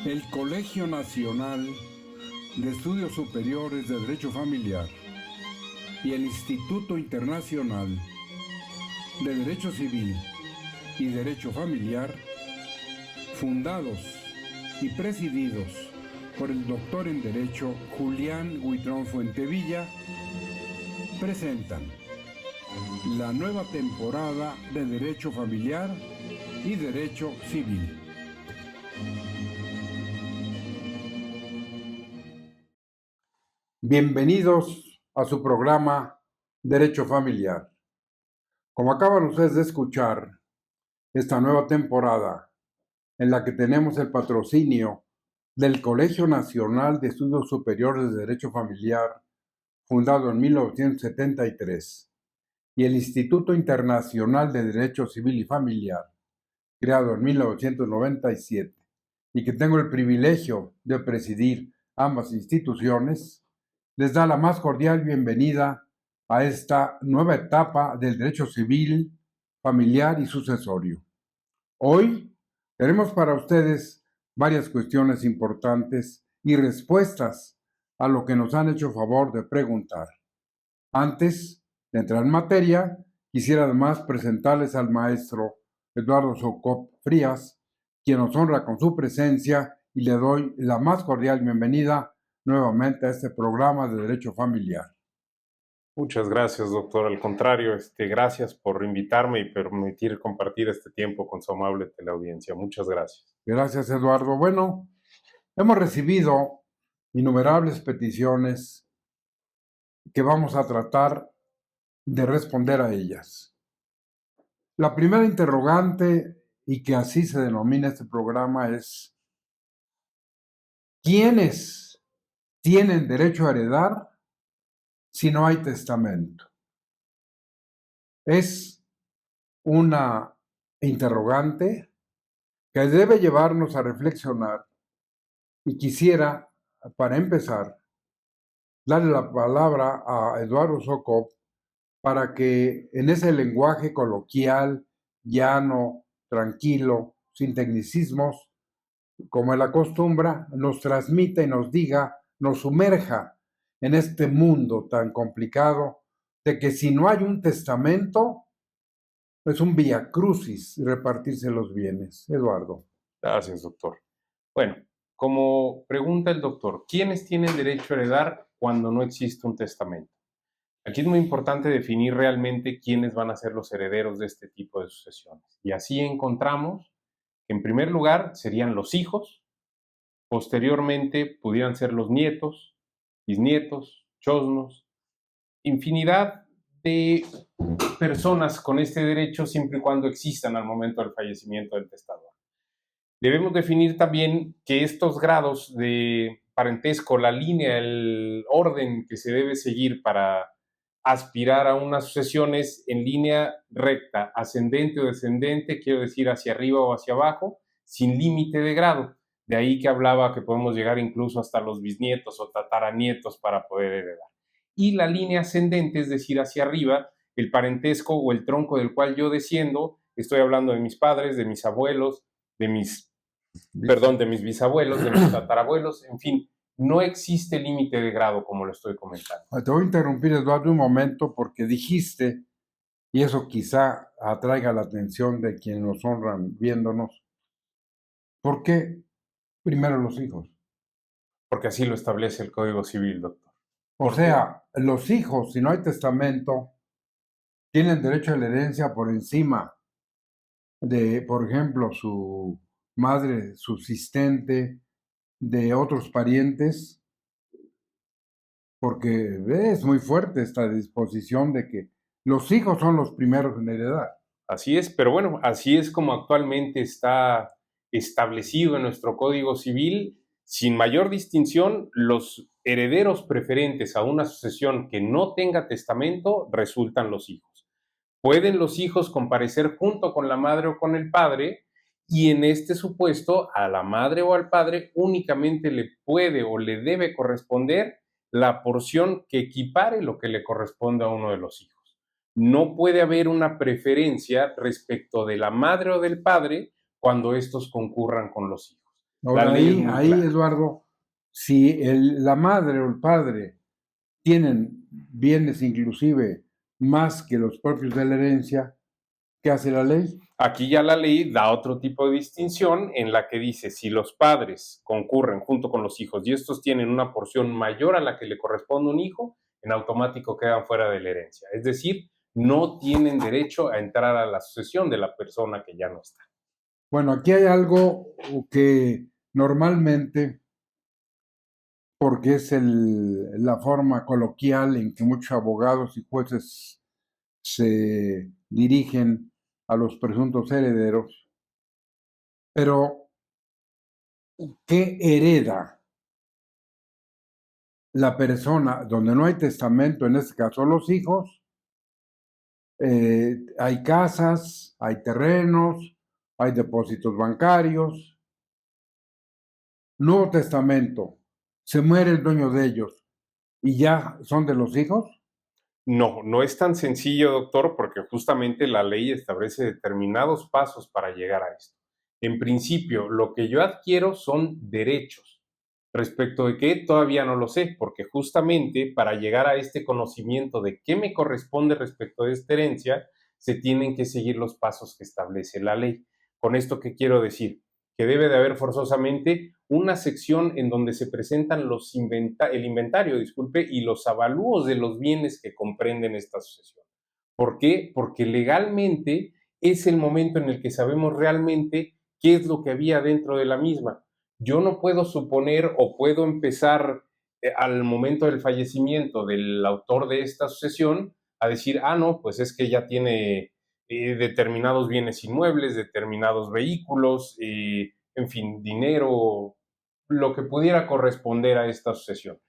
El Colegio Nacional de Estudios Superiores de Derecho Familiar y el Instituto Internacional de Derecho Civil y Derecho Familiar, fundados y presididos por el doctor en Derecho Julián Huitrón Fuentevilla, presentan la nueva temporada de Derecho Familiar y Derecho Civil. Bienvenidos a su programa Derecho Familiar. Como acaban ustedes de escuchar, esta nueva temporada en la que tenemos el patrocinio del Colegio Nacional de Estudios Superiores de Derecho Familiar, fundado en 1973, y el Instituto Internacional de Derecho Civil y Familiar, creado en 1997, y que tengo el privilegio de presidir ambas instituciones, les da la más cordial bienvenida a esta nueva etapa del derecho civil, familiar y sucesorio. Hoy tenemos para ustedes varias cuestiones importantes y respuestas a lo que nos han hecho favor de preguntar. Antes de entrar en materia, quisiera además presentarles al maestro Eduardo Socop Frías, quien nos honra con su presencia, y le doy la más cordial bienvenida nuevamente a este programa de Derecho Familiar. Muchas gracias, doctor. Al contrario, gracias por invitarme y permitir compartir este tiempo con su amable teleaudiencia. Muchas gracias. Gracias, Eduardo. Bueno, hemos recibido innumerables peticiones que vamos a tratar de responder a ellas. La primera interrogante, y que así se denomina este programa, es: ¿quiénes tienen derecho a heredar si no hay testamento? Es una interrogante que debe llevarnos a reflexionar, y quisiera, para empezar, darle la palabra a Eduardo Socop para que en ese lenguaje coloquial, llano, tranquilo, sin tecnicismos, como él acostumbra, nos transmita y nos diga, nos sumerja en este mundo tan complicado de que si no hay un testamento, es un viacrucis repartirse los bienes. Eduardo. Gracias, doctor. Bueno, como pregunta el doctor, ¿quiénes tienen derecho a heredar cuando no existe un testamento? Aquí es muy importante definir realmente quiénes van a ser los herederos de este tipo de sucesiones. Y así encontramos que, en primer lugar, serían los hijos, posteriormente pudieran ser los nietos, bisnietos, chosnos, infinidad de personas con este derecho siempre y cuando existan al momento del fallecimiento del testador. Debemos definir también que estos grados de parentesco, la línea, el orden que se debe seguir para aspirar a una sucesión es en línea recta, ascendente o descendente, quiero decir hacia arriba o hacia abajo, sin límite de grado. De ahí que hablaba que podemos llegar incluso hasta los bisnietos o tataranietos para poder heredar. Y la línea ascendente, es decir, hacia arriba, el parentesco o el tronco del cual yo desciendo, estoy hablando de mis padres, de mis abuelos, de mis bisabuelos, de mis tatarabuelos, en fin, no existe límite de grado, como lo estoy comentando. Te voy a interrumpir, Eduardo, un momento, porque dijiste, y eso quizá atraiga la atención de quienes nos honran viéndonos, ¿por qué primero los hijos? Porque así lo establece el Código Civil, doctor. O sea, los hijos, si no hay testamento, tienen derecho a la herencia por encima de, por ejemplo, su madre subsistente, de otros parientes, porque es muy fuerte esta disposición de que los hijos son los primeros en heredar. Así es, pero bueno, así es como actualmente está establecido en nuestro Código Civil. Sin mayor distinción, los herederos preferentes a una sucesión que no tenga testamento resultan los hijos. Pueden los hijos comparecer junto con la madre o con el padre, y en este supuesto a la madre o al padre únicamente le puede o le debe corresponder la porción que equipare lo que le corresponde a uno de los hijos. No puede haber una preferencia respecto de la madre o del padre cuando estos concurran con los hijos. La Ahora ley es muy ahí, clara. Eduardo, si la madre o el padre tienen bienes inclusive más que los propios de la herencia, ¿qué hace la ley? Aquí ya la ley da otro tipo de distinción en la que dice, si los padres concurren junto con los hijos y estos tienen una porción mayor a la que le corresponde a un hijo, en automático quedan fuera de la herencia. Es decir, no tienen derecho a entrar a la sucesión de la persona que ya no está. Bueno, aquí hay algo que normalmente, porque es la forma coloquial en que muchos abogados y jueces se dirigen a los presuntos herederos, pero ¿qué hereda la persona donde no hay testamento, en este caso los hijos? Hay casas, hay terrenos, hay depósitos bancarios, no hubo testamento, se muere el dueño de ellos y ya son de los hijos. No, no es tan sencillo, doctor, porque justamente la ley establece determinados pasos para llegar a esto. En principio, lo que yo adquiero son derechos. Respecto de qué, todavía no lo sé, porque justamente para llegar a este conocimiento de qué me corresponde respecto de esta herencia, se tienen que seguir los pasos que establece la ley. ¿Con esto qué quiero decir? Que debe de haber forzosamente una sección en donde se presentan el inventario, disculpe, y los avalúos de los bienes que comprenden esta sucesión. ¿Por qué? Porque legalmente es el momento en el que sabemos realmente qué es lo que había dentro de la misma. Yo no puedo suponer o puedo empezar al momento del fallecimiento del autor de esta sucesión a decir, ah, no, pues es que ya tiene determinados bienes inmuebles, determinados vehículos, en fin, dinero, lo que pudiera corresponder a esta sucesión.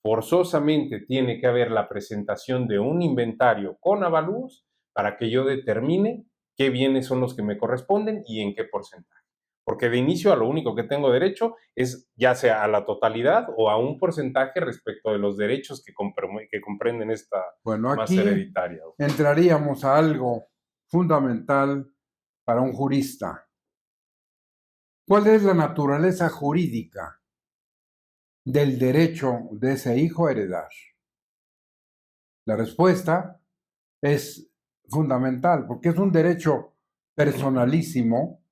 Forzosamente tiene que haber la presentación de un inventario con avalúos para que yo determine qué bienes son los que me corresponden y en qué porcentaje. Porque de inicio a lo único que tengo derecho es ya sea a la totalidad o a un porcentaje respecto de los derechos que comprenden esta Bueno, masa aquí hereditaria. entraríamos a algo fundamental para un jurista. ¿Cuál es la naturaleza jurídica del derecho de ese hijo a heredar? La respuesta es fundamental porque es un derecho personalísimo,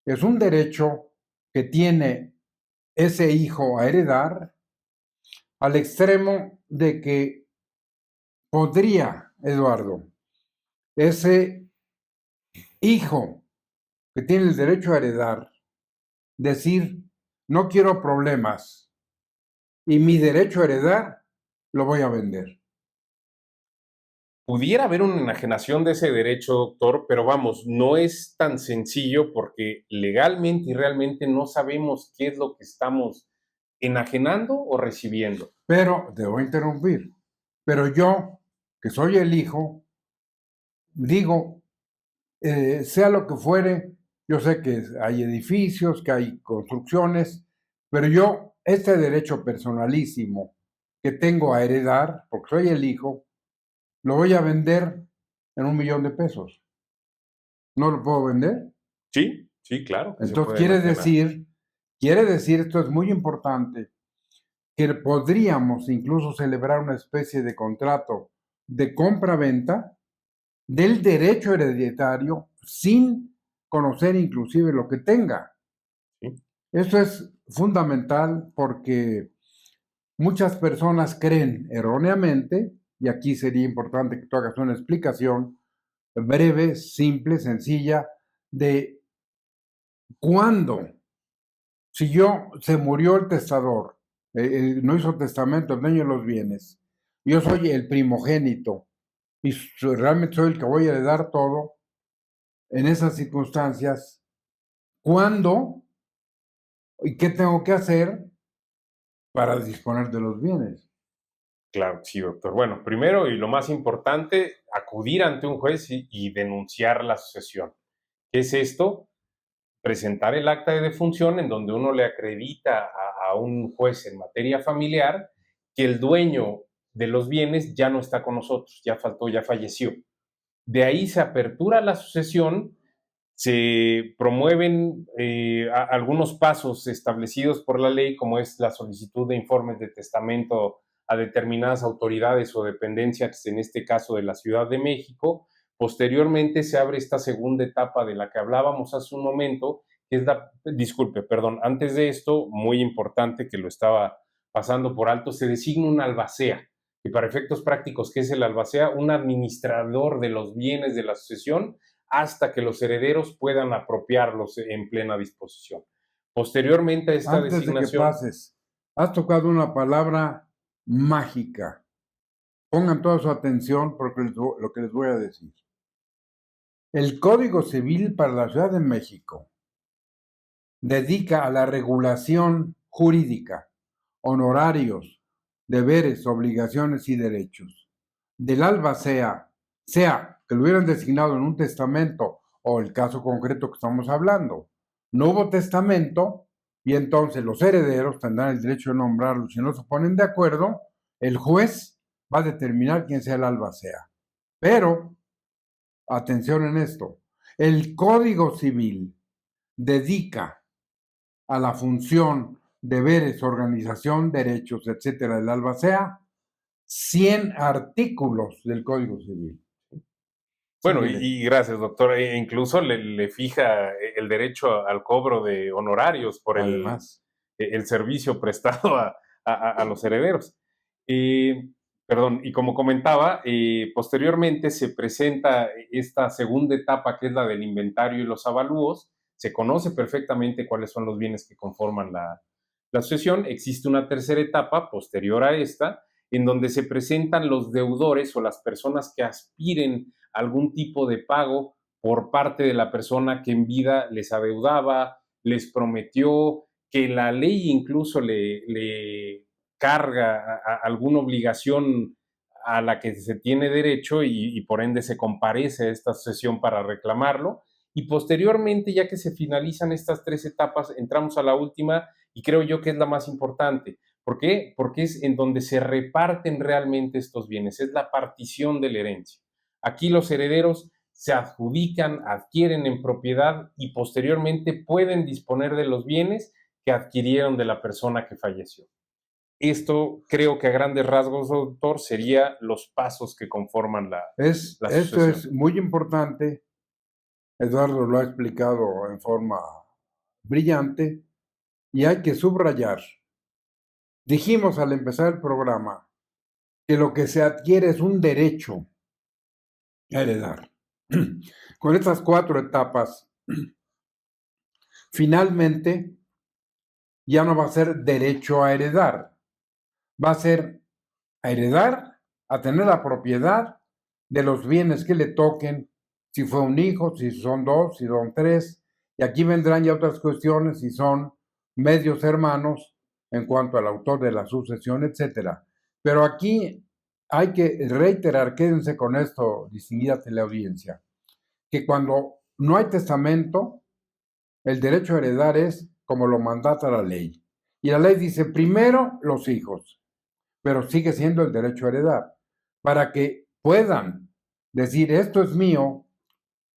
es un derecho que tiene ese hijo a heredar al extremo de que podría, Eduardo, ese hijo que tiene el derecho a heredar, decir, no quiero problemas y mi derecho a heredar lo voy a vender. Pudiera haber una enajenación de ese derecho, doctor, pero vamos, no es tan sencillo porque legalmente y realmente no sabemos qué es lo que estamos enajenando o recibiendo. Pero, debo interrumpir, pero yo, que soy el hijo, digo, sea lo que fuere, yo sé que hay edificios, que hay construcciones, pero yo, este derecho personalísimo que tengo a heredar, porque soy el hijo, lo voy a vender en $1,000,000. ¿No lo puedo vender? Sí, sí, claro que se Entonces puede enajenar. quiere decir, esto es muy importante, que podríamos incluso celebrar una especie de contrato de compra-venta del derecho hereditario sin conocer inclusive lo que tenga. ¿Sí? Esto es fundamental porque muchas personas creen erróneamente, y aquí sería importante que tú hagas una explicación breve, simple, sencilla, de cuándo, si se murió el testador, no hizo testamento, el dueño de los bienes, yo soy el primogénito y realmente soy el que voy a heredar todo, en esas circunstancias, ¿cuándo y qué tengo que hacer para disponer de los bienes? Claro, sí, doctor. Bueno, primero y lo más importante, acudir ante un juez y denunciar la sucesión. ¿Qué es esto? Presentar el acta de defunción en donde uno le acredita a un juez en materia familiar que el dueño de los bienes ya no está con nosotros, ya faltó, ya falleció. De ahí se apertura la sucesión Se promueven algunos pasos establecidos por la ley, como es la solicitud de informes de testamento a determinadas autoridades o dependencias, en este caso de la Ciudad de México. Posteriormente se abre esta segunda etapa de la que hablábamos hace un momento, que es disculpe, perdón, antes de esto, muy importante que lo estaba pasando por alto, se designa un albacea, y para efectos prácticos, ¿qué es el albacea? Un administrador de los bienes de la sucesión hasta que los herederos puedan apropiarlos en plena disposición. Posteriormente a esta Antes de que designación. pases, has tocado una palabra mágica. Pongan toda su atención porque lo que les voy a decir. El Código Civil para la Ciudad de México dedica a la regulación jurídica, honorarios, deberes, obligaciones y derechos del albacea, sea que lo hubieran designado en un testamento o el caso concreto que estamos hablando. No hubo testamento y entonces los herederos tendrán el derecho de nombrarlo. Si no se ponen de acuerdo, el juez va a determinar quién sea el albacea. Pero, atención en esto, el Código Civil dedica a la función, deberes, organización, derechos, etcétera, del albacea, 100 artículos del Código Civil. Bueno, y gracias, doctor. Incluso le fija el derecho al cobro de honorarios por Además, el servicio prestado a los herederos. Perdón, y como comentaba, posteriormente se presenta esta segunda etapa, que es la del inventario y los avalúos. Se conoce perfectamente cuáles son los bienes que conforman la sucesión. Existe una tercera etapa posterior a esta, en donde se presentan los deudores o las personas que aspiren a algún tipo de pago por parte de la persona que en vida les adeudaba, les prometió, que la ley incluso le carga alguna obligación a la que se tiene derecho y por ende se comparece a esta sesión para reclamarlo. Y posteriormente, ya que se finalizan estas tres etapas, entramos a la última y creo yo que es la más importante. ¿Por qué? Porque es en donde se reparten realmente estos bienes, es la partición de la herencia. Aquí los herederos se adjudican, adquieren en propiedad y posteriormente pueden disponer de los bienes que adquirieron de la persona que falleció. Esto creo que a grandes rasgos, doctor, sería los pasos que conforman la esto sucesión. es muy importante. Eduardo lo ha explicado en forma brillante y hay que subrayar. Dijimos al empezar el programa que lo que se adquiere es un derecho a heredar. Con estas 4 etapas, finalmente ya no va a ser derecho a heredar, va a ser a heredar, a tener la propiedad de los bienes que le toquen, si fue un hijo, si son 2, si son 3, y aquí vendrán ya otras cuestiones, si son medios hermanos en cuanto al autor de la sucesión, etcétera. Pero aquí hay que reiterar, quédense con esto, distinguida teleaudiencia, que cuando no hay testamento, el derecho a heredar es como lo mandata la ley. Y la ley dice primero los hijos, pero sigue siendo el derecho a heredar. Para que puedan decir esto es mío,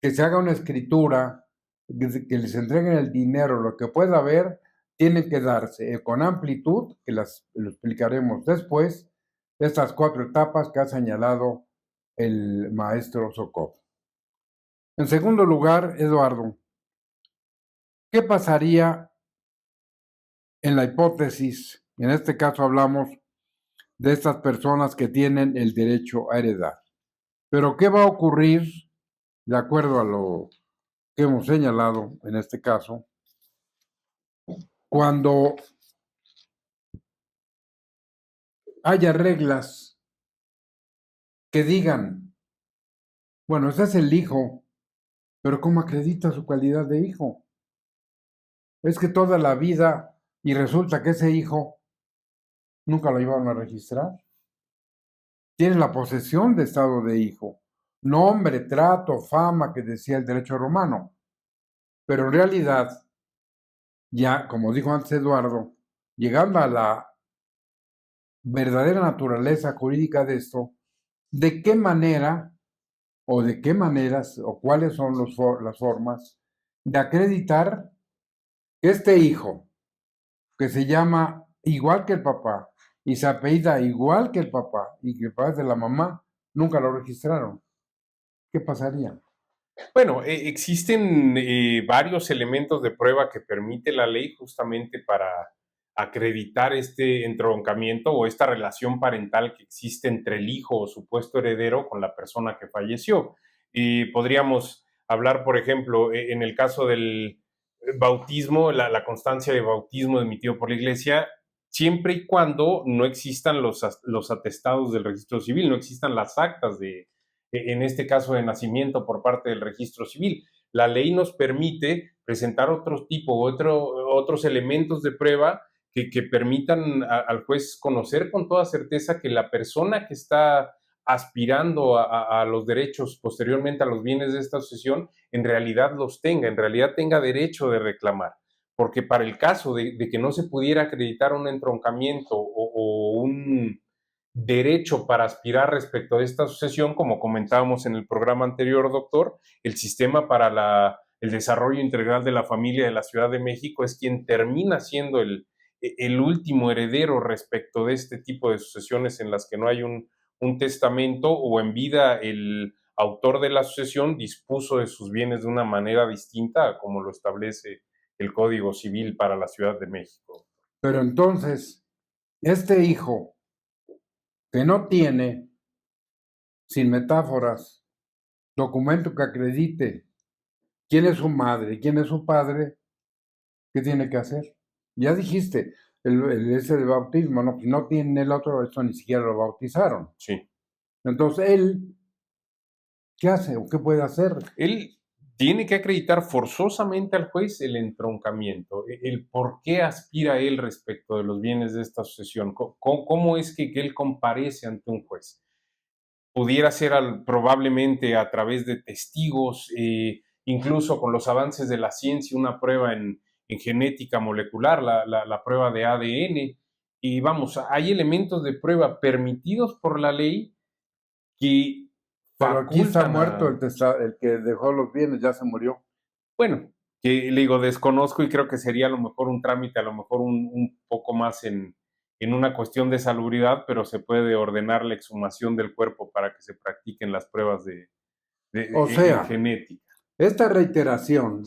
que se haga una escritura, que les entreguen el dinero, lo que pueda haber, tienen que darse con amplitud, que lo explicaremos después, estas 4 etapas que ha señalado el maestro Sokov. En segundo lugar, Eduardo, ¿qué pasaría en la hipótesis? En este caso hablamos de estas personas que tienen el derecho a heredar. Pero ¿qué va a ocurrir, de acuerdo a lo que hemos señalado en este caso, cuando haya reglas que digan, bueno, ese es el hijo, pero ¿cómo acredita su calidad de hijo? Es que toda la vida y resulta que ese hijo nunca lo iban a registrar. Tiene la posesión de estado de hijo, nombre, trato, fama, que decía el derecho romano. Pero en realidad, ya, como dijo antes Eduardo, llegando a la verdadera naturaleza jurídica de esto, ¿de qué manera o de qué maneras o cuáles son las formas de acreditar que este hijo, que se llama igual que el papá y se apellida igual que el papá y que el papá es de la mamá, nunca lo registraron. ¿Qué pasaría? Bueno, existen varios elementos de prueba que permite la ley justamente para acreditar este entroncamiento o esta relación parental que existe entre el hijo o supuesto heredero con la persona que falleció. Y podríamos hablar, por ejemplo, en el caso del bautismo, la constancia de bautismo emitido por la iglesia, siempre y cuando no existan los atestados del registro civil, no existan las actas en este caso de nacimiento por parte del registro civil. La ley nos permite presentar otros elementos de prueba que permitan al juez conocer con toda certeza que la persona que está aspirando a los derechos posteriormente a los bienes de esta sucesión, en realidad en realidad tenga derecho de reclamar. Porque para el caso de que no se pudiera acreditar un entroncamiento o un derecho para aspirar respecto a esta sucesión, como comentábamos en el programa anterior, doctor, el sistema para el desarrollo integral de la familia de la Ciudad de México es quien termina siendo el último heredero respecto de este tipo de sucesiones en las que no hay un testamento o en vida el autor de la sucesión dispuso de sus bienes de una manera distinta a como lo establece el Código Civil para la Ciudad de México. Pero entonces, este hijo que no tiene, sin metáforas, documento que acredite quién es su madre y quién es su padre, ¿qué tiene que hacer? Ya dijiste, ese de bautismo, no, si no tiene el otro, esto ni siquiera lo bautizaron. Sí. Entonces, él, ¿qué hace o qué puede hacer? Él tiene que acreditar forzosamente al juez el entroncamiento, el por qué aspira él respecto de los bienes de esta sucesión, cómo es que él comparece ante un juez. Pudiera ser probablemente a través de testigos, incluso con los avances de la ciencia, una prueba en genética molecular, la prueba de ADN. Y vamos, hay elementos de prueba permitidos por la ley que Pero aquí está facultan muerto el que dejó los bienes, ya se murió. bueno, que le digo, desconozco y creo que sería a lo mejor un trámite, a lo mejor un poco más en una cuestión de salubridad, pero se puede ordenar la exhumación del cuerpo para que se practiquen las pruebas O en sea, genética. esta reiteración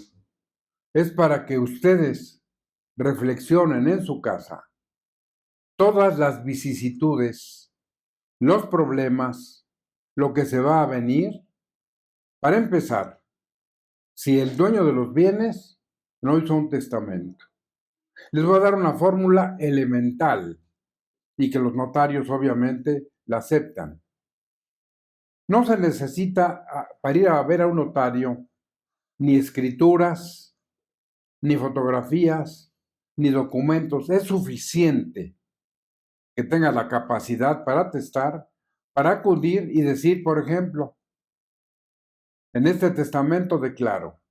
es para que ustedes reflexionen en su casa todas las vicisitudes, los problemas, lo que se va a venir. Para empezar, si el dueño de los bienes no hizo un testamento, les voy a dar una fórmula elemental y que los notarios obviamente la aceptan. No se necesita para ir a ver a un notario ni escrituras, ni fotografías, ni documentos. Es suficiente que tenga la capacidad para atestar, para acudir y decir, por ejemplo, en este testamento declaro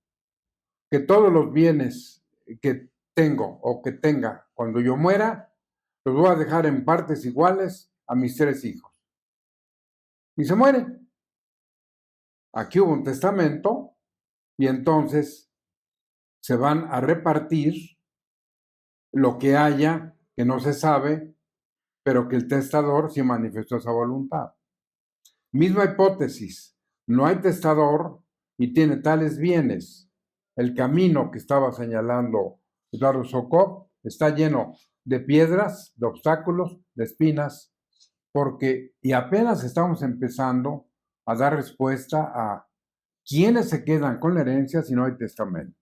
que todos los bienes que tengo o que tenga cuando yo muera, los voy a dejar en partes iguales a mis 3 hijos. Y se muere. Aquí hubo un testamento y entonces se van a repartir lo que haya que no se sabe, pero que el testador sí manifestó esa voluntad. Misma hipótesis, no hay testador y tiene tales bienes. El camino que estaba señalando Eduardo Sokov está lleno de piedras, de obstáculos, de espinas, porque y apenas estamos empezando a dar respuesta a quiénes se quedan con la herencia si no hay testamento.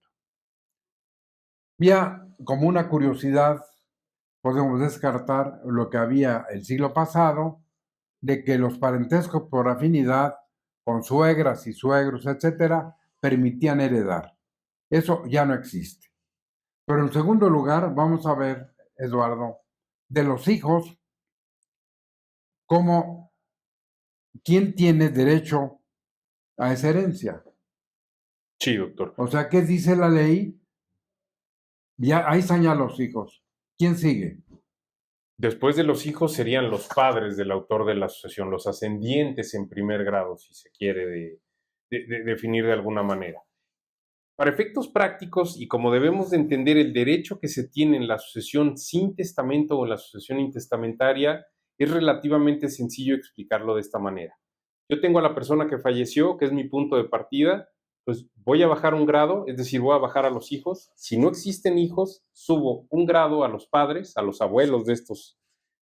Ya como una curiosidad, podemos descartar lo que había el siglo pasado, de que los parentescos por afinidad con suegras y suegros, etcétera, permitían heredar. Eso ya no existe. Pero en segundo lugar, vamos a ver, Eduardo, de los hijos, cómo, quién tiene derecho a esa herencia. Sí, doctor. O sea, ¿qué dice la ley? Ya ahí están ya los hijos. ¿Quién sigue? Después de los hijos serían los padres del autor de la sucesión, los ascendientes en primer grado, si se quiere definir de alguna manera. Para efectos prácticos y como debemos de entender el derecho que se tiene en la sucesión sin testamento o en la sucesión intestamentaria, es relativamente sencillo explicarlo de esta manera. Yo tengo a la persona que falleció, que es mi punto de partida, pues voy a bajar un grado, es decir, voy a bajar a los hijos. Si no existen hijos, subo un grado a los padres, a los abuelos de estos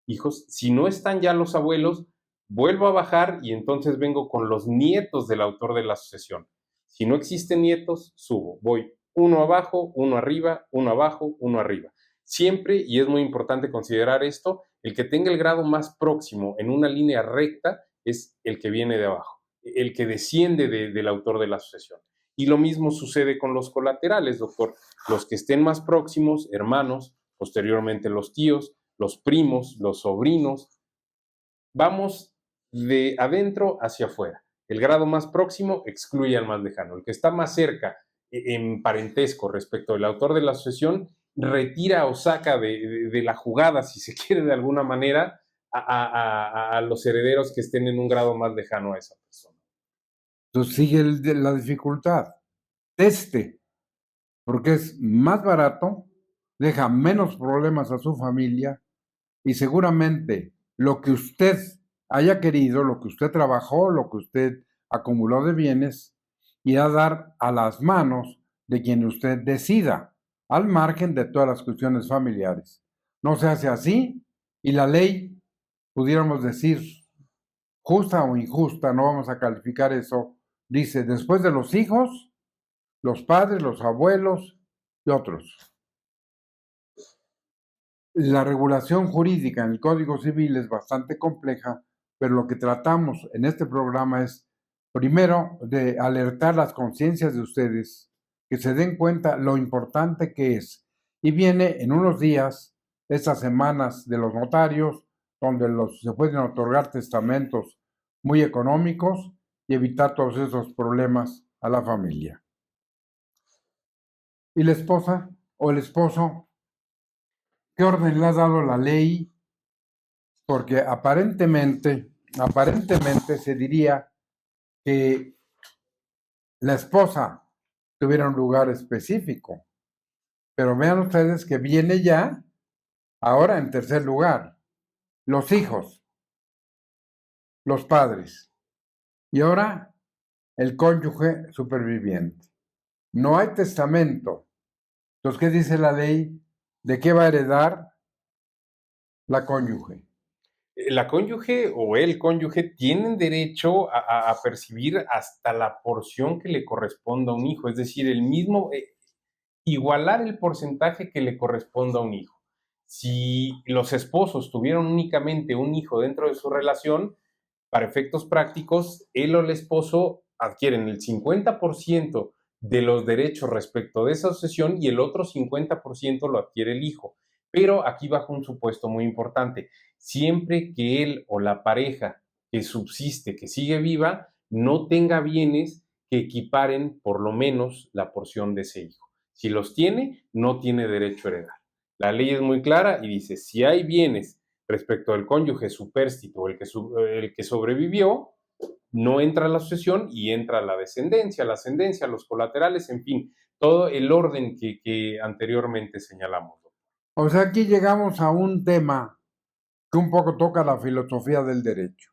hijos. Si no están ya los abuelos, vuelvo a bajar y entonces vengo con los nietos del autor de la sucesión. Si no existen nietos, subo. Voy uno abajo, uno arriba, uno abajo, uno arriba. Siempre, y es muy importante considerar esto, el que tenga el grado más próximo en una línea recta es el que viene de abajo, el que desciende del autor de la sucesión. Y lo mismo sucede con los colaterales, doctor. Los que estén más próximos, hermanos, posteriormente los tíos, los primos, los sobrinos. Vamos de adentro hacia afuera. El grado más próximo excluye al más lejano. El que está más cerca en parentesco respecto del autor de la sucesión retira o saca de la jugada, si se quiere de alguna manera, a los herederos que estén en un grado más lejano a esa persona. Entonces sigue la dificultad. Porque es más barato, deja menos problemas a su familia y seguramente lo que usted haya querido, lo que usted trabajó, lo que usted acumuló de bienes, irá a dar a las manos de quien usted decida, al margen de todas las cuestiones familiares. No se hace así y la ley, pudiéramos decir, justa o injusta, no vamos a calificar eso, dice, después de los hijos, los padres, los abuelos y otros. La regulación jurídica en el Código Civil es bastante compleja, pero lo que tratamos en este programa es, primero, de alertar las conciencias de ustedes, que se den cuenta lo importante que es. Y viene en unos días, estas semanas de los notarios, donde se pueden otorgar testamentos muy económicos y evitar todos esos problemas a la familia. ¿Y la esposa o el esposo? ¿Qué orden le ha dado la ley? Porque aparentemente se diría que la esposa tuviera un lugar específico, pero vean ustedes que viene ya, ahora en tercer lugar, los hijos, los padres, y ahora el cónyuge superviviente. No hay testamento. Entonces, ¿qué dice la ley? ¿De qué va a heredar la cónyuge? La cónyuge o el cónyuge tienen derecho a percibir hasta la porción que le corresponda a un hijo, es decir, el mismo, igualar el porcentaje que le corresponda a un hijo. Si los esposos tuvieron únicamente un hijo dentro de su relación, para efectos prácticos, él o el esposo adquieren el 50% de los derechos respecto de esa sucesión y el otro 50% lo adquiere el hijo. Pero aquí bajo un supuesto muy importante, siempre que él o la pareja que subsiste, que sigue viva, no tenga bienes que equiparen por lo menos la porción de ese hijo. Si los tiene, no tiene derecho a heredar. La ley es muy clara y dice, si hay bienes respecto al cónyuge supérstito, el que sobrevivió, no entra la sucesión y entra la descendencia, la ascendencia, los colaterales, en fin, todo el orden que anteriormente señalamos. O sea, aquí llegamos a un tema que un poco toca la filosofía del derecho.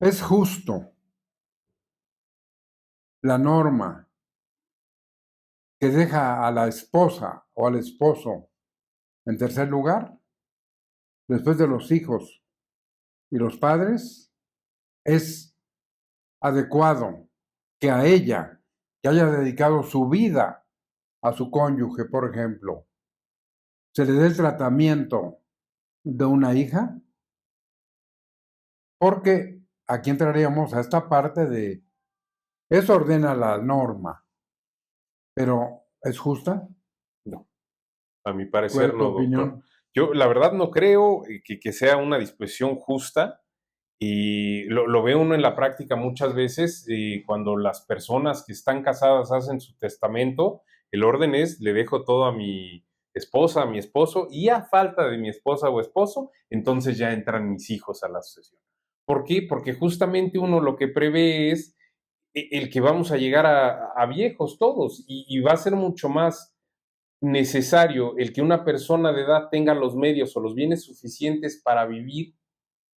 ¿Es justo la norma que deja a la esposa o al esposo en tercer lugar, después de los hijos y los padres? ¿Es adecuado que a ella, que haya dedicado su vida a su cónyuge, por ejemplo, se le dé el tratamiento de una hija? Porque aquí entraríamos a esta parte de, eso ordena la norma, pero ¿es justa? No, a mi ¿Cuál parecer es tu no, doctor. opinión? Yo la verdad no creo que sea una disposición justa y lo ve uno en la práctica muchas veces cuando las personas que están casadas hacen su testamento, el orden es, le dejo todo a mi esposa, a mi esposo y a falta de mi esposa o esposo, entonces ya entran mis hijos a la sucesión. ¿Por qué? Porque justamente uno lo que prevé es el que vamos a llegar a viejos todos y va a ser mucho más necesario el que una persona de edad tenga los medios o los bienes suficientes para vivir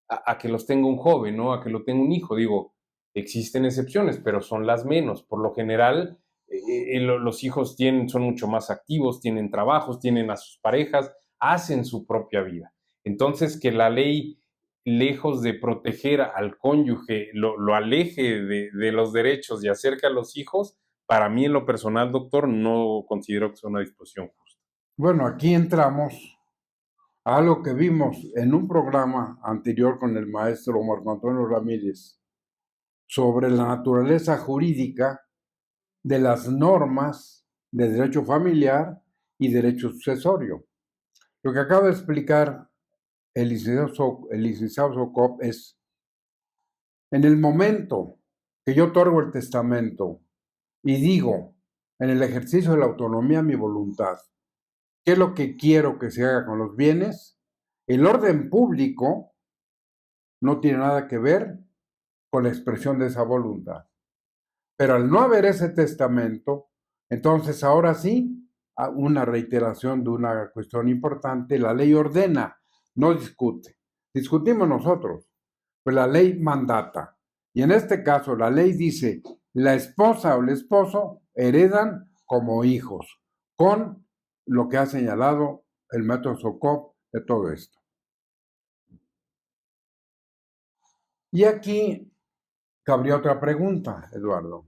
a que los tenga un joven, ¿no? A que lo tenga un hijo. Digo, existen excepciones, pero son las menos. Por lo general, los hijos son mucho más activos, tienen trabajos, tienen a sus parejas, hacen su propia vida. Entonces, que la ley, lejos de proteger al cónyuge, lo aleje de los derechos y acerque a los hijos, para mí en lo personal, doctor, no considero que sea una disposición justa. Bueno, aquí entramos a algo que vimos en un programa anterior con el maestro Marco Antonio Ramírez sobre la naturaleza jurídica de las normas de derecho familiar y derecho sucesorio. Lo que acaba de explicar el licenciado Socop es, en el momento que yo otorgo el testamento y digo, en el ejercicio de la autonomía, mi voluntad, qué es lo que quiero que se haga con los bienes, el orden público no tiene nada que ver con la expresión de esa voluntad. Pero al no haber ese testamento, entonces ahora sí, una reiteración de una cuestión importante, la ley ordena, no discute. Discutimos nosotros, pues la ley mandata. Y en este caso la ley dice, la esposa o el esposo heredan como hijos, con lo que ha señalado el método Socop de todo esto. Y aquí cabría otra pregunta, Eduardo.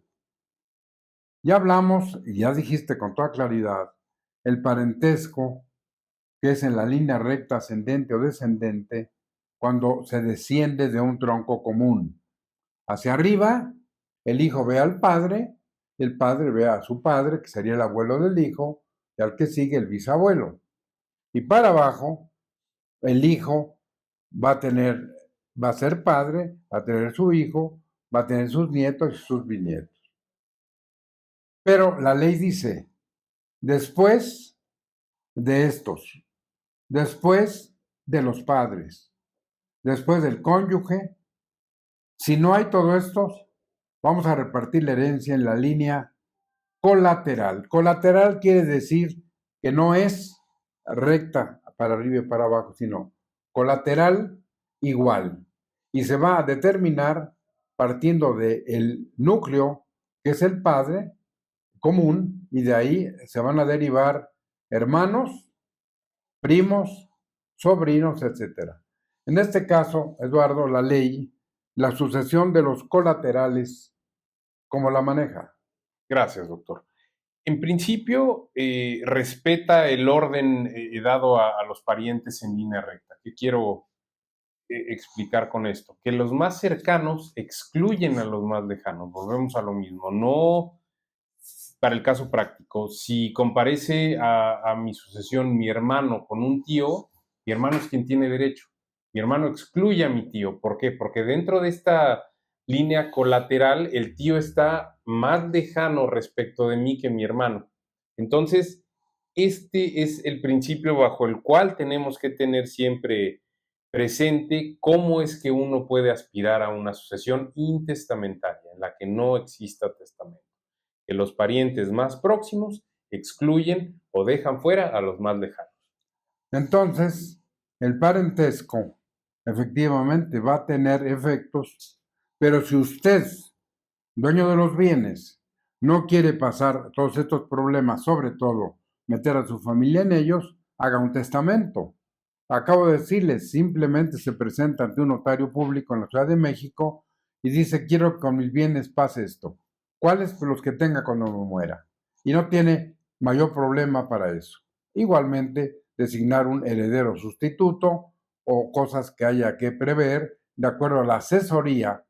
Ya hablamos, y ya dijiste con toda claridad, el parentesco, que es en la línea recta ascendente o descendente, cuando se desciende de un tronco común. Hacia arriba, el hijo ve al padre, el padre ve a su padre, que sería el abuelo del hijo, y al que sigue el bisabuelo. Y para abajo, el hijo va a ser padre, va a tener su hijo, va a tener sus nietos y sus bisnietos. Pero la ley dice, después de estos, después de los padres, después del cónyuge, si no hay todo esto, vamos a repartir la herencia en la línea colateral. Colateral quiere decir que no es recta para arriba y para abajo, sino colateral igual. Y se va a determinar partiendo del núcleo, que es el padre común, y de ahí se van a derivar hermanos, primos, sobrinos, etc. En este caso, Eduardo, la ley, la sucesión de los colaterales, ¿cómo la maneja? Gracias, doctor. En principio, respeta el orden dado a los parientes en línea recta. ¿Qué quiero explicar con esto? Que los más cercanos excluyen a los más lejanos. Volvemos a lo mismo. No, para el caso práctico, si comparece a mi sucesión mi hermano con un tío, mi hermano es quien tiene derecho. Mi hermano excluye a mi tío. ¿Por qué? Porque dentro de esta línea colateral, el tío está más lejano respecto de mí que mi hermano. Entonces, este es el principio bajo el cual tenemos que tener siempre presente cómo es que uno puede aspirar a una sucesión intestamentaria, en la que no exista testamento, que los parientes más próximos excluyen o dejan fuera a los más lejanos. Entonces, el parentesco efectivamente va a tener efectos, pero si usted, dueño de los bienes, no quiere pasar todos estos problemas, sobre todo meter a su familia en ellos, haga un testamento. Acabo de decirles, simplemente se presenta ante un notario público en la Ciudad de México y dice, quiero que con mis bienes pase esto. ¿Cuáles? Pues los que tenga cuando me muera. Y no tiene mayor problema para eso. Igualmente, designar un heredero sustituto o cosas que haya que prever de acuerdo a la asesoría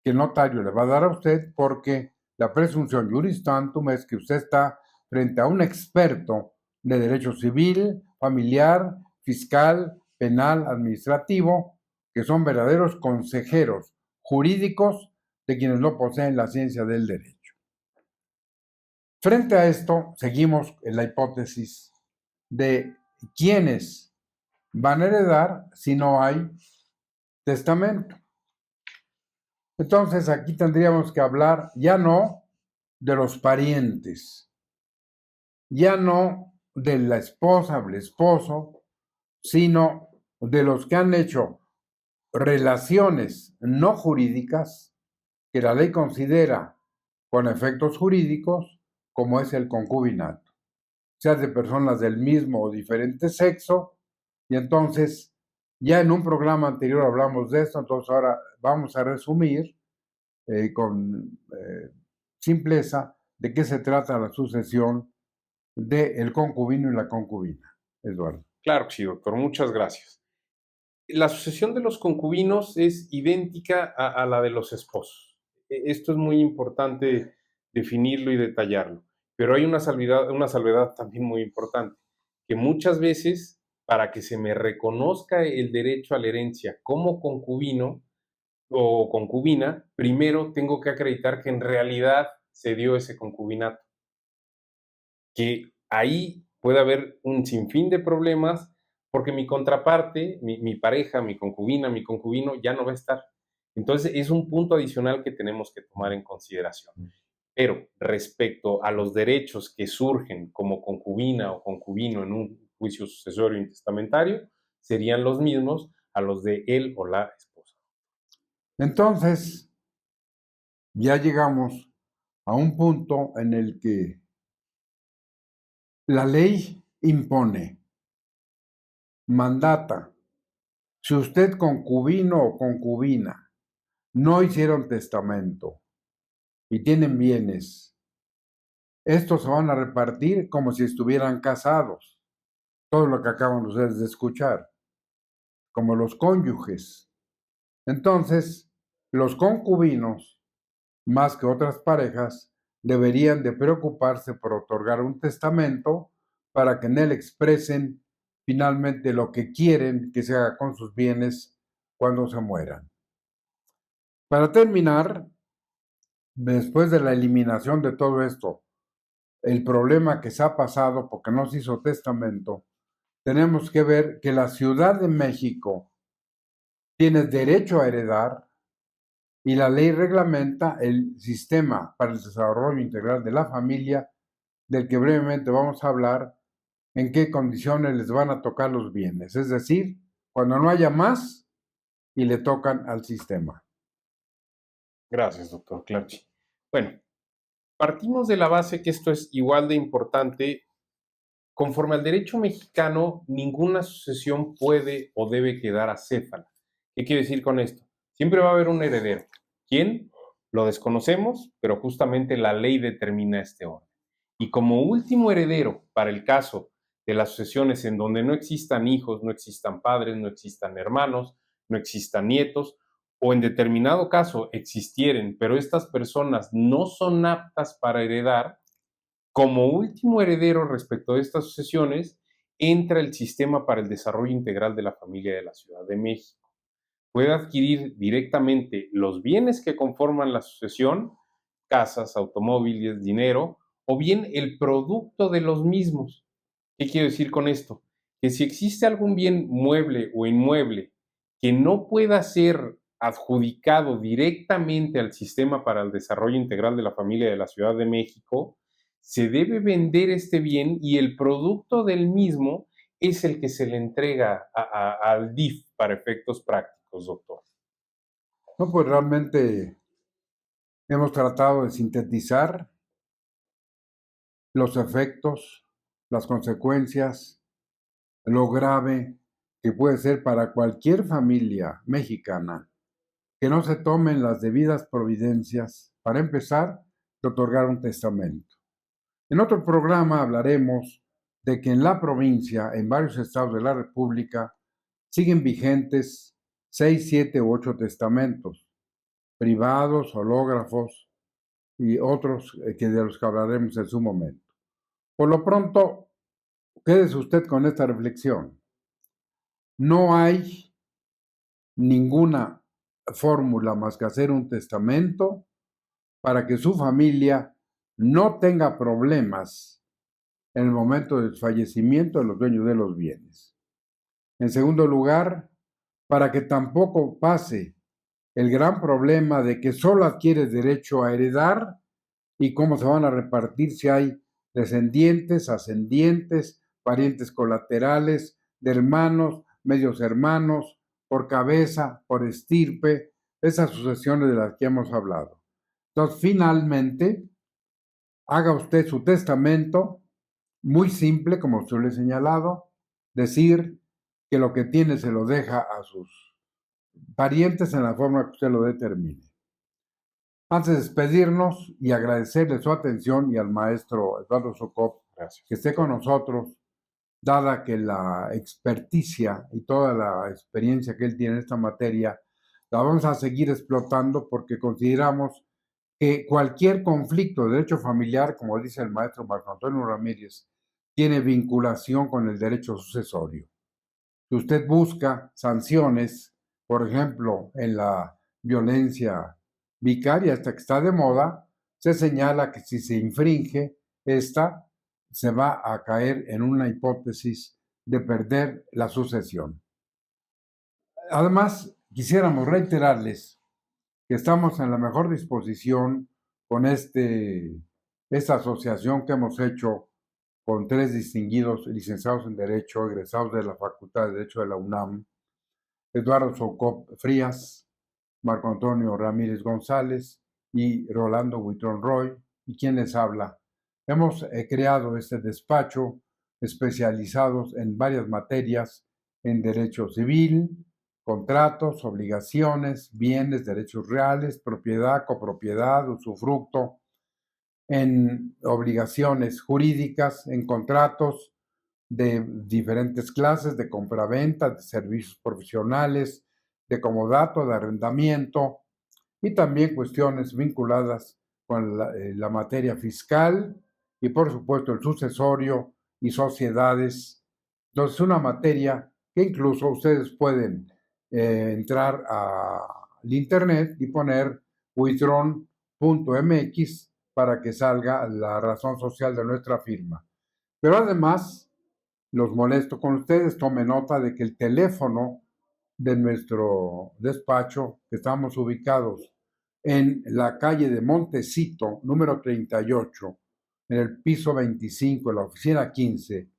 que el notario le va a dar a usted, porque la presunción juris tantum es que usted está frente a un experto de derecho civil, familiar, fiscal, penal, administrativo, que son verdaderos consejeros jurídicos de quienes no poseen la ciencia del derecho. Frente a esto, seguimos en la hipótesis de quiénes van a heredar si no hay testamento. Entonces aquí tendríamos que hablar ya no de los parientes, ya no de la esposa o el esposo, sino de los que han hecho relaciones no jurídicas que la ley considera con efectos jurídicos, como es el concubinato, sea de personas del mismo o diferente sexo, y entonces ya en un programa anterior hablamos de esto, entonces ahora vamos a resumir con simpleza de qué se trata la sucesión del concubino y la concubina, Eduardo. Claro que sí, doctor, muchas gracias. La sucesión de los concubinos es idéntica a la de los esposos. Esto es muy importante definirlo y detallarlo, pero hay una salvedad también muy importante, que muchas veces para que se me reconozca el derecho a la herencia como concubino o concubina, primero tengo que acreditar que en realidad se dio ese concubinato, que ahí puede haber un sinfín de problemas porque mi contraparte, mi pareja, mi concubina, mi concubino ya no va a estar. Entonces es un punto adicional que tenemos que tomar en consideración. Pero respecto a los derechos que surgen como concubina o concubino en un juicio sucesorio intestamentario, serían los mismos a los de él o la esposa. Entonces, ya llegamos a un punto en el que la ley impone, mandata, si usted concubino o concubina no hicieron testamento y tienen bienes, estos se van a repartir como si estuvieran casados, todo lo que acaban ustedes de escuchar, como los cónyuges. Entonces, los concubinos, más que otras parejas, deberían de preocuparse por otorgar un testamento para que en él expresen finalmente lo que quieren que se haga con sus bienes cuando se mueran. Para terminar, después de la eliminación de todo esto, el problema que se ha pasado porque no se hizo testamento, tenemos que ver que la Ciudad de México tiene derecho a heredar y la ley reglamenta el sistema para el desarrollo integral de la familia, del que brevemente vamos a hablar, en qué condiciones les van a tocar los bienes, es decir, cuando no haya más y le tocan al sistema. Gracias, doctor Clarchi. Bueno, partimos de la base que esto es igual de importante. Conforme al derecho mexicano, ninguna sucesión puede o debe quedar acéfala. ¿Qué quiere decir con esto? Siempre va a haber un heredero. ¿Quién? Lo desconocemos, pero justamente la ley determina este orden. Y como último heredero, para el caso de las sucesiones en donde no existan hijos, no existan padres, no existan hermanos, no existan nietos, o en determinado caso existieren, pero estas personas no son aptas para heredar, como último heredero respecto de estas sucesiones, entra el Sistema para el Desarrollo Integral de la Familia de la Ciudad de México. Puede adquirir directamente los bienes que conforman la sucesión, casas, automóviles, dinero, o bien el producto de los mismos. ¿Qué quiero decir con esto? Que si existe algún bien mueble o inmueble que no pueda ser adjudicado directamente al Sistema para el Desarrollo Integral de la Familia de la Ciudad de México, se debe vender este bien y el producto del mismo es el que se le entrega al DIF para efectos prácticos, doctor. No, pues realmente hemos tratado de sintetizar los efectos, las consecuencias, lo grave que puede ser para cualquier familia mexicana que no se tomen las debidas providencias para empezar de otorgar un testamento. En otro programa hablaremos de que en la provincia, en varios estados de la República, siguen vigentes 6, 7 u 8 testamentos, privados, hológrafos y otros de los que hablaremos en su momento. Por lo pronto, quédese usted con esta reflexión. No hay ninguna fórmula más que hacer un testamento para que su familia no tenga problemas en el momento del fallecimiento de los dueños de los bienes. En segundo lugar, para que tampoco pase el gran problema de que solo adquieres derecho a heredar y cómo se van a repartir si hay descendientes, ascendientes, parientes colaterales, de hermanos, medios hermanos, por cabeza, por estirpe, esas sucesiones de las que hemos hablado. Entonces, finalmente, haga usted su testamento, muy simple, como usted le he señalado, decir que lo que tiene se lo deja a sus parientes en la forma que usted lo determine. Antes de despedirnos y agradecerle su atención y al maestro Eduardo Sokop que esté con nosotros, dada que la experticia y toda la experiencia que él tiene en esta materia, la vamos a seguir explotando porque consideramos que cualquier conflicto de derecho familiar, como dice el maestro Marco Antonio Ramírez, tiene vinculación con el derecho sucesorio. Si usted busca sanciones, por ejemplo, en la violencia vicaria, esta que está de moda, se señala que si se infringe esta, se va a caer en una hipótesis de perder la sucesión. Además, quisiéramos reiterarles que estamos en la mejor disposición con esta asociación que hemos hecho con 3 distinguidos licenciados en Derecho, egresados de la Facultad de Derecho de la UNAM, Eduardo Sokop Frías, Marco Antonio Ramírez González y Rolando Huitrón Roy, y quien les habla. Hemos creado este despacho especializados en varias materias en derecho civil, contratos, obligaciones, bienes, derechos reales, propiedad, copropiedad, usufructo, en obligaciones jurídicas, en contratos de diferentes clases, de compraventa, de servicios profesionales, de comodato, de arrendamiento y también cuestiones vinculadas con la materia fiscal y por supuesto el sucesorio y sociedades. Entonces, una materia que incluso ustedes pueden entrar al internet y poner witron.mx para que salga la razón social de nuestra firma. Pero además, los molesto con ustedes, tomen nota de que el teléfono de nuestro despacho, que estamos ubicados en la calle de Montecito, número 38, en el piso 25, en la oficina 15,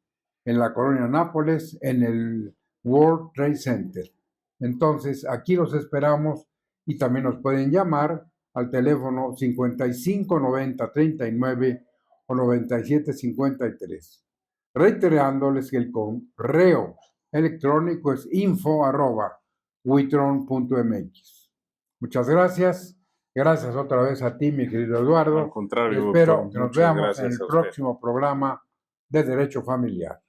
en la colonia Nápoles, en el World Trade Center. Entonces, aquí los esperamos y también nos pueden llamar al teléfono 55 90 39 o 97 53. Reiterándoles que el correo electrónico es info@witron.mx. Muchas gracias. Gracias otra vez a ti, mi querido Eduardo. Al contrario, Espero doctor, que nos muchas veamos en gracias el a usted. próximo programa de Derecho Familiar.